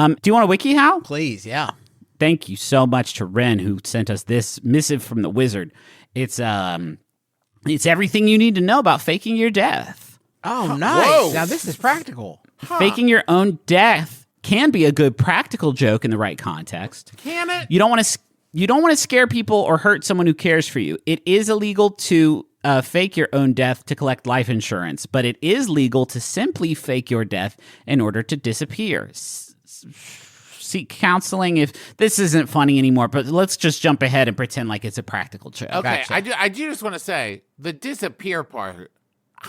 Do you want a wiki, Hal? Please, yeah. Thank you so much to Ren, who sent us this missive from the wizard. It's everything you need to know about faking your death. Oh, nice. Whoa. Now this is practical. Faking your own death can be a good practical joke in the right context. Can it? You don't want to scare people or hurt someone who cares for you. It is illegal to fake your own death to collect life insurance, but it is legal to simply fake your death in order to disappear. Seek counseling if this isn't funny anymore, but let's just jump ahead and pretend like it's a practical joke. Okay, Gotcha. I do just want to say, the disappear part,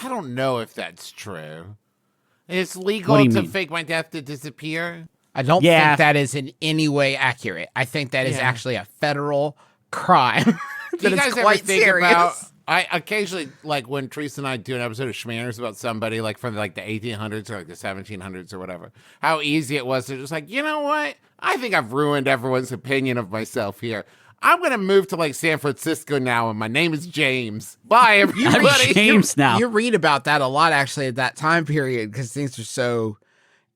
I don't know if that's true. It's What legal do you to mean? fake my death to disappear? I don't Yeah. think that is in any way accurate. I think that is Yeah. actually a federal crime. Do you that guys is ever quite think serious. about... I occasionally, like when Teresa and I do an episode of Schmanners about somebody like from like the 1800s or like the 1700s or whatever, how easy it was to just like, you know what? I think I've ruined everyone's opinion of myself here. I'm going to move to like San Francisco now and my name is James. Bye, I'm everybody. James now. You read about that a lot actually at that time period because things are so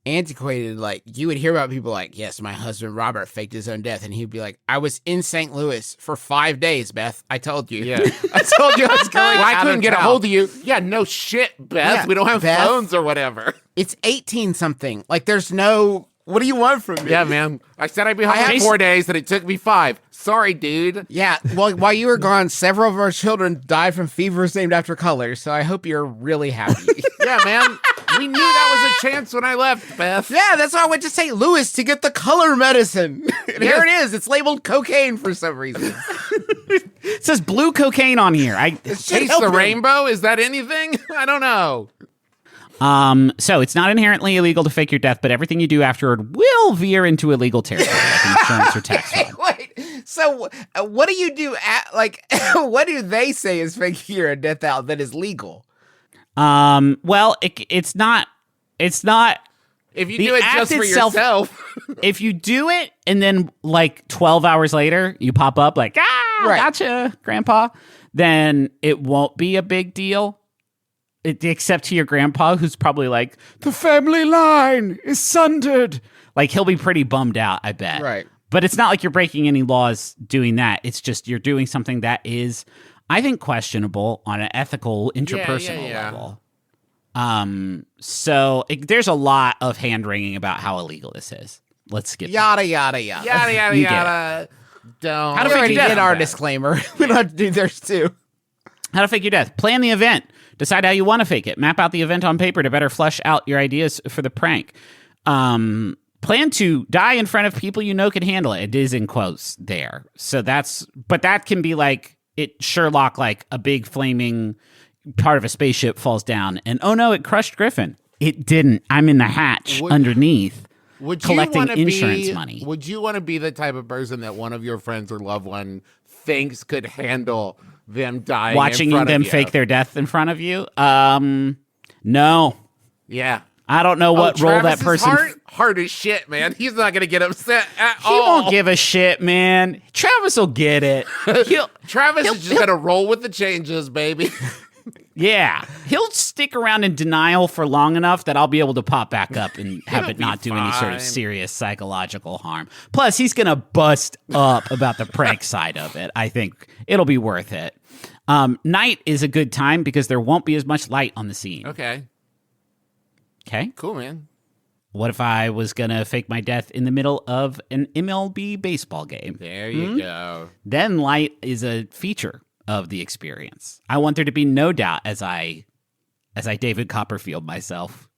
antiquated. Like you would hear about people like, yes, my husband Robert faked his own death, and he'd be like, I was in St. Louis for 5 days, Beth. I told you. Yeah. I told you I was going. Well, I out couldn't of get a town. hold of you. Yeah, no shit, Beth. Yeah, We don't have Beth. phones or whatever. It's 18 something. Like there's no. What do you want from me? Yeah, man. I said I'd be home in have- 4 days and it took me 5. Sorry, dude. Yeah, well, while you were gone, several of our children died from fevers named after colors, so I hope you're really happy. Yeah, man. We knew that was a chance when I left, Beth. Yeah, that's why I went to St. Louis to get the color medicine. And here it is. It's labeled cocaine for some reason. It says blue cocaine on here. Taste the rainbow? Is that anything? I don't know. So it's not inherently illegal to fake your death, but everything you do afterward will veer into illegal territory, like insurance or tax fraud. Wait, so what do you do what do they say is faking your death out that is legal? Well, it's not. If you The do it act just for itself- yourself. If you do it and then like 12 hours later you pop up like, Right. gotcha, grandpa, then it won't be a big deal. Except to your grandpa, who's probably like, the family line is sundered. Like, he'll be pretty bummed out, I bet. Right. But it's not like you're breaking any laws doing that. It's just you're doing something that is, I think, questionable on an ethical, interpersonal yeah. level. So there's a lot of hand-wringing about how illegal this is. Let's skip that. Yada, yada, yada. Yada, yada, You get yada. Don't. How to We fake already your death. did our disclaimer. We don't have to do theirs too. How to fake your death. Plan the event. Decide how you want to fake it. Map out the event on paper to better flesh out your ideas for the prank. Plan to die in front of people you know can handle it. It is in quotes there. So but that can be like Sherlock, like a big flaming part of a spaceship falls down and oh no, it crushed Griffin. It didn't. I'm in the hatch underneath collecting insurance money. Would you want to be the type of person that one of your friends or loved one thinks could handle them dying Watching in front them of you? fake their death in front of you? No. Yeah. I don't know what role that Travis's person... Hard as shit, man. He's not going to get upset at He all. won't give a shit, man. Travis will get it. Travis is just going to roll with the changes, baby. Yeah. He'll stick around in denial for long enough that I'll be able to pop back up and have it be not do any sort fine. of serious psychological harm. Plus, he's going to bust up about the prank side of it. I think it'll be worth it. Night is a good time because there won't be as much light on the scene. Okay. Okay? Cool, man. What if I was going to fake my death in the middle of an MLB baseball game? There you go. Then light is a feature of the experience. I want there to be no doubt as I David Copperfield myself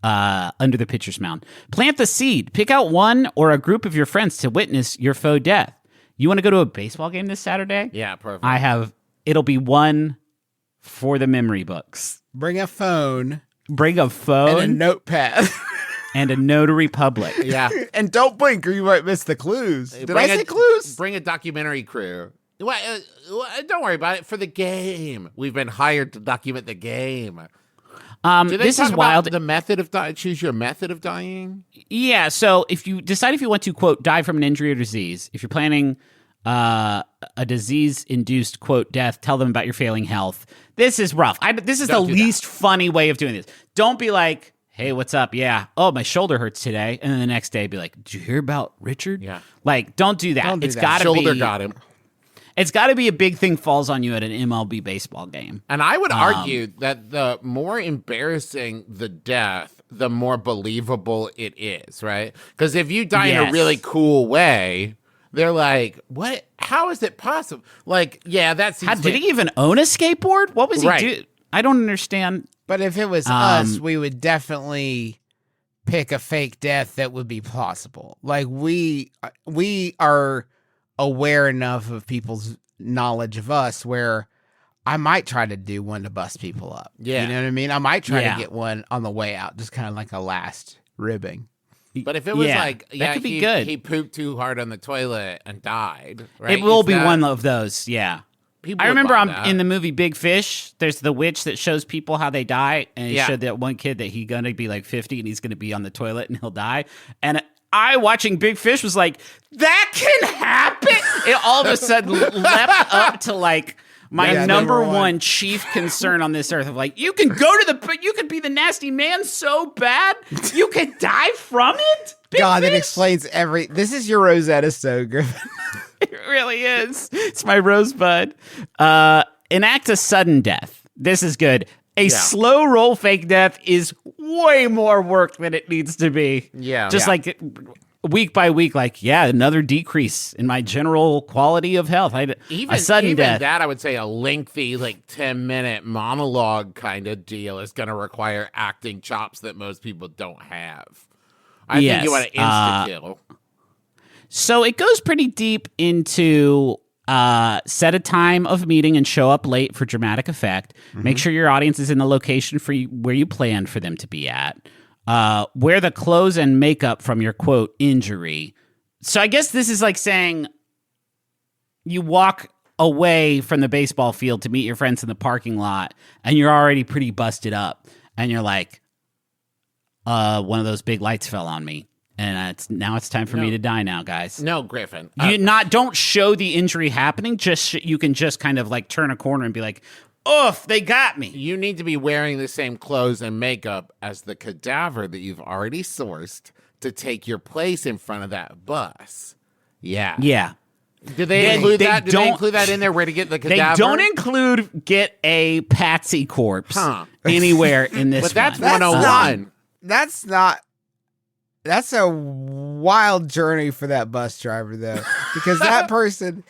under the pitcher's mound. Plant the seed. Pick out one or a group of your friends to witness your faux death. You want to go to a baseball game this Saturday? Yeah, perfect. It'll be one for the memory books. Bring a phone Bring a phone and a notepad. and a notary public. Yeah. And don't blink or you might miss the clues. Did I say clues? Bring a documentary crew. Don't worry about it. For the game, we've been hired to document the game. Do they This talk is about wild. the method of dying? Choose your method of dying. Yeah, so if you decide if you want to, quote, die from an injury or disease, if you're planning a disease-induced, quote, death, tell them about your failing health. This is rough. This is the Don't do least funny way of doing this. Don't be like, Hey, what's up? Yeah. Oh, my shoulder hurts today. And then the next day be like, did you hear about Richard? Yeah. Like, don't do that. Don't do It's that. got to Shoulder be got him. It's got to be a big thing falls on you at an MLB baseball game. And I would argue that the more embarrassing the death, the more believable it is, right? Because if you die in a Yes. really cool way, they're like, what? How is it possible? Like, yeah, that seems Did he even own a skateboard? What was he Right. do? I don't understand. But if it was us, we would definitely pick a fake death that would be plausible. Like we are aware enough of people's knowledge of us where I might try to do one to bust people up. Yeah. You know what I mean? I might try Yeah. to get one on the way out, just kind of like a last ribbing. But if it was Yeah, like, that yeah, could be he, good. he pooped too hard on the toilet and died, right? It will Is be that- one of those. Yeah. people I would remember buy that. in the movie Big Fish, there's the witch that shows people how they die. And it Yeah. showed that one kid that he's going to be like 50 and he's going to be on the toilet and he'll die. And I, watching Big Fish, was like, that can happen. It all of a sudden leapt up to like my Yeah, number number one. one chief concern on this earth of like, you can go to you could be the nasty man so bad, you could die from it. Big God, that Fish? explains every. This is your Rosetta Stone, Griffin. It really is. It's my rosebud. Enact a sudden death. This is good. A slow roll fake death is way more work than it needs to be. Yeah. Just Yeah. like week by week, like, another decrease in my general quality of health. Even, a sudden even death. that, I would say a lengthy, like 10-minute monologue kind of deal is going to require acting chops that most people don't have. I think Yes, you want to insta-kill. So it goes pretty deep into set a time of meeting and show up late for dramatic effect. Make sure your audience is in the location where you planned for them to be at. Wear the clothes and makeup from your, quote, injury. So I guess this is like saying you walk away from the baseball field to meet your friends in the parking lot and you're already pretty busted up. And you're like, one of those big lights fell on me. And now it's time for me to die now, guys. No, Griffin. Don't show the injury happening. You can just kind of like turn a corner and be like, oof, they got me. You need to be wearing the same clothes and makeup as the cadaver that you've already sourced to take your place in front of that bus. Yeah. Yeah. Did they include that? Did they don't- include that in there where to get the They cadaver? don't include get a patsy corpse anywhere in this But that's one. 101. That's not. That's a wild journey for that bus driver, though, because that person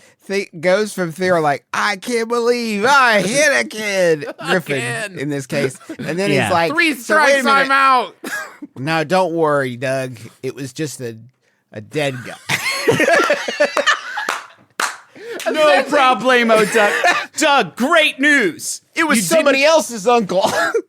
goes from there like, I can't believe I hit a kid, Griffin Again. in this case, and then Yeah. he's like, 3 "So wait a strikes, I'm minute. out. No, don't worry, Doug. It was just a dead guy." No problemo, Doug. Doug, great news. It was You somebody else's uncle.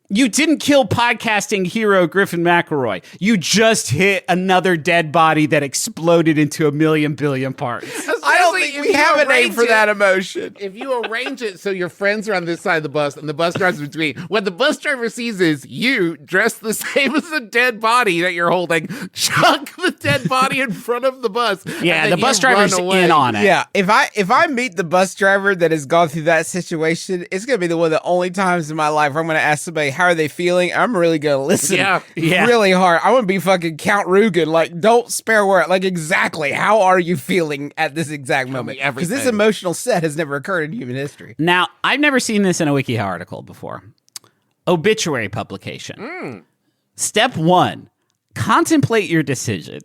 You didn't kill podcasting hero Griffin McElroy. You just hit another dead body that exploded into a million billion parts. I don't Especially think if we you have a name arrange for it- that emotion. If you arrange it so your friends are on this side of the bus and the bus driver's between, what the bus driver sees is you dressed the same as the dead body that you're holding, chuck the dead body in front of the bus. Yeah, and the then bus you run driver's away. in on it. Yeah, if I meet the bus driver that has gone through that situation, it's gonna be one of the only times in my life where I'm gonna ask somebody how are they feeling. I'm really gonna listen, Yeah. really hard. I want to be fucking Count Rugen, like don't spare word, like exactly how are you feeling at this exact moment? me Because this everything. emotional set has never occurred in human history. Now, I've never seen this in a WikiHow article before. Obituary publication. Step 1, contemplate your decision.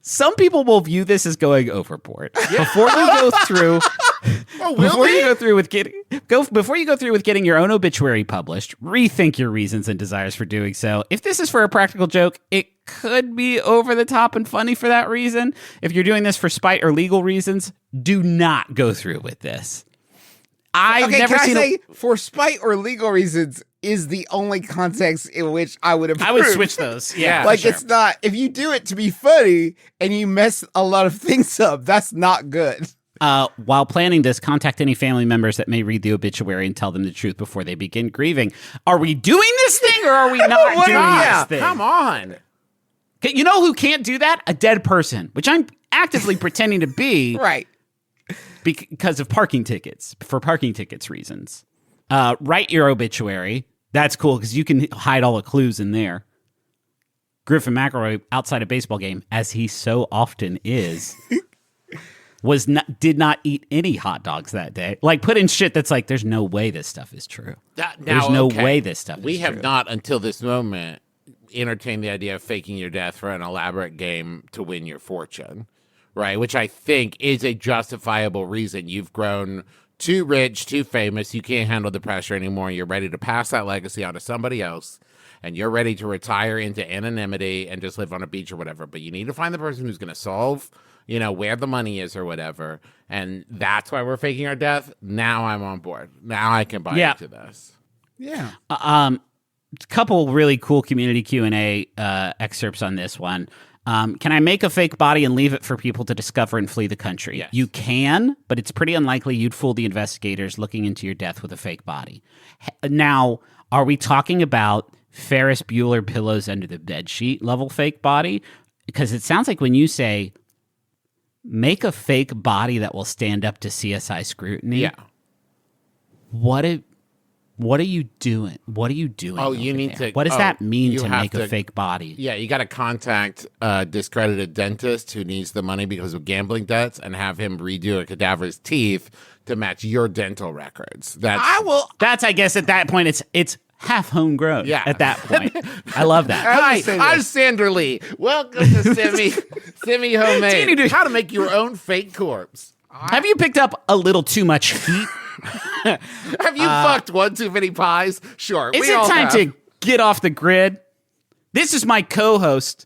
Some people will view this as going overboard. Before you go through before you go through with getting your own obituary published, rethink your reasons and desires for doing so. If this is for a practical joke, it could be over the top and funny for that reason. If you're doing this for spite or legal reasons, do not go through with this. I've never can seen I say for spite or legal reasons is the only context in which I would approve. I would switch those. Yeah, Like for sure. it's not if you do it to be funny and you mess a lot of things up, that's not good. While planning this, contact any family members that may read the obituary and tell them the truth before they begin grieving. Are we doing this thing or are we not doing this thing? Come on. Okay, you know who can't do that? A dead person, which I'm actively pretending to be Right. because of parking tickets, for parking tickets reasons. Write your obituary. That's cool because you can hide all the clues in there. Griffin McElroy outside a baseball game, as he so often is, did not eat any hot dogs that day. Like, put in shit that's like, there's no way this stuff is true. There's no way this stuff is true. We have not, until this moment, entertained the idea of faking your death for an elaborate game to win your fortune, right? Which I think is a justifiable reason. You've grown too rich, too famous. You can't handle the pressure anymore. You're ready to pass that legacy on to somebody else. And you're ready to retire into anonymity and just live on a beach or whatever. But you need to find the person who's going to solve, where the money is or whatever. And that's why we're faking our death. Now I'm on board. Now I can buy into this. Yeah. Couple really cool community Q&A excerpts on this one. Can I make a fake body and leave it for people to discover and flee the country? Yes. You can, but it's pretty unlikely you'd fool the investigators looking into your death with a fake body. Now, are we talking about Ferris Bueller pillows under the bedsheet level fake body? Because it sounds like when you say make a fake body that will stand up to CSI scrutiny. Yeah. What are you doing? What are you doing? Oh, you need there? to. What does that mean you to have make a fake body? Yeah, you got to contact a discredited dentist who needs the money because of gambling debts and have him redo a cadaver's teeth to match your dental records. That's I guess at that point it's half homegrown. Yeah. At that point, I love that. Hi, I'm Sandra Lee. Welcome to Semi Homemade. How to make your own fake corpse. Have you picked up a little too much heat? Have you fucked one too many pies? Sure. Is it time to get off the grid? This is my co-host,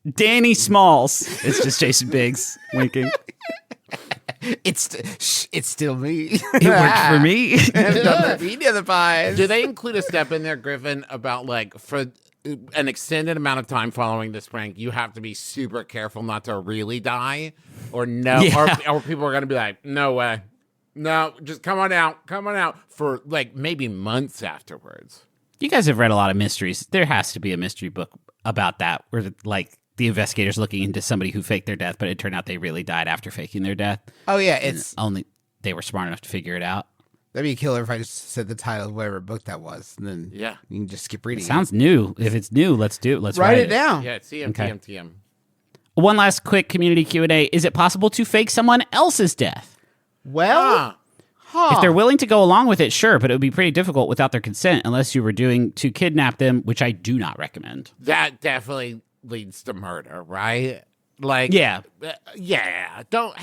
Danny Smalls. It's just Jason Biggs winking. It's still me. It worked for me. Eat the pies. Do they include a step in there, Griffin, about like for an extended amount of time following this prank, you have to be super careful not to really die, or no, or people are going to be like, no way. No, just come on out for like maybe months afterwards. You guys have read a lot of mysteries. There has to be a mystery book about that where the investigators looking into somebody who faked their death, but it turned out they really died after faking their death. Oh yeah, it's only they were smart enough to figure it out. That'd be killer if I just said the title of whatever book that was, and then you can just skip reading. It sounds new. If it's new, let's do it. Let's write it down. Yeah, TM. One last quick community Q&A. Is it possible to fake someone else's death? Well, if they're willing to go along with it, sure, but it would be pretty difficult without their consent unless you were doing to kidnap them, which I do not recommend. That definitely leads to murder, right? Like, Don't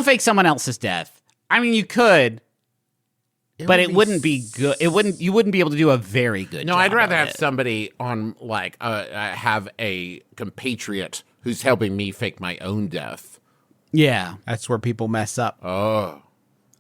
fake someone else's death. I mean, you could, but it wouldn't be good. You wouldn't be able to do a very good job. No, I'd rather of have it. somebody on have a compatriot who's helping me fake my own death. Yeah. That's where people mess up. Oh.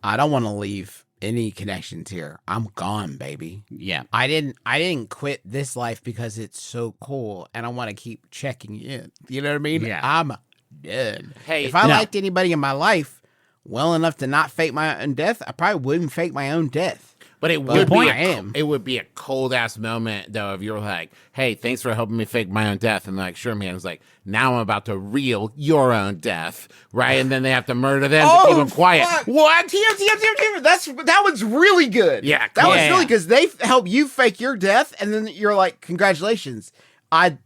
I don't want to leave any connections here. I'm gone, baby. Yeah. I didn't quit this life because it's so cool and I want to keep checking in. You know what I mean? Yeah. I'm done. Hey, if I liked anybody in my life well enough to not fake my own death, I probably wouldn't fake my own death. But it would be a cold ass moment though if you're like, hey, thanks for helping me fake my own death, and they're like, sure, man. It's like, now I'm about to reel your own death, right? And then they have to murder them to keep them quiet. Fuck. What? TM. That one's really good. Yeah, that was really because they help you fake your death, and then you're like, congratulations.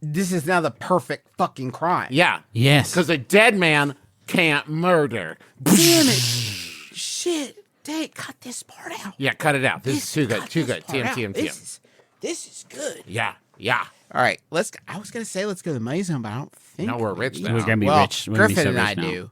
This is now the perfect fucking crime. Yeah. Yes. Because a dead man can't murder. Damn it. Shit. Dang, cut this part out. Yeah, cut it out. This is too good. TM. This is good. Yeah. All right, I was gonna say let's go to the money zone, but I don't think No, we're rich now. We're gonna be well, rich. We're gonna be Griffin so and I rich now. do,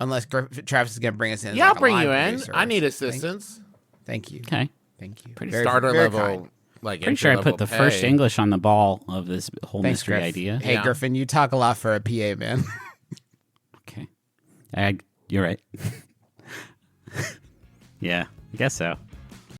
unless Travis is gonna bring us in. Yeah, like I'll bring a you live in. producer I or need something. assistance. Thank you. Okay. Thank you. Pretty Very- Starter very level, kind. like Pretty sure I put the first pay. English on the ball of this whole Thanks, mystery Griff. idea. Hey, Yeah. Griffin, you talk a lot for a PA, man. Okay. You're right. Yeah, I guess so.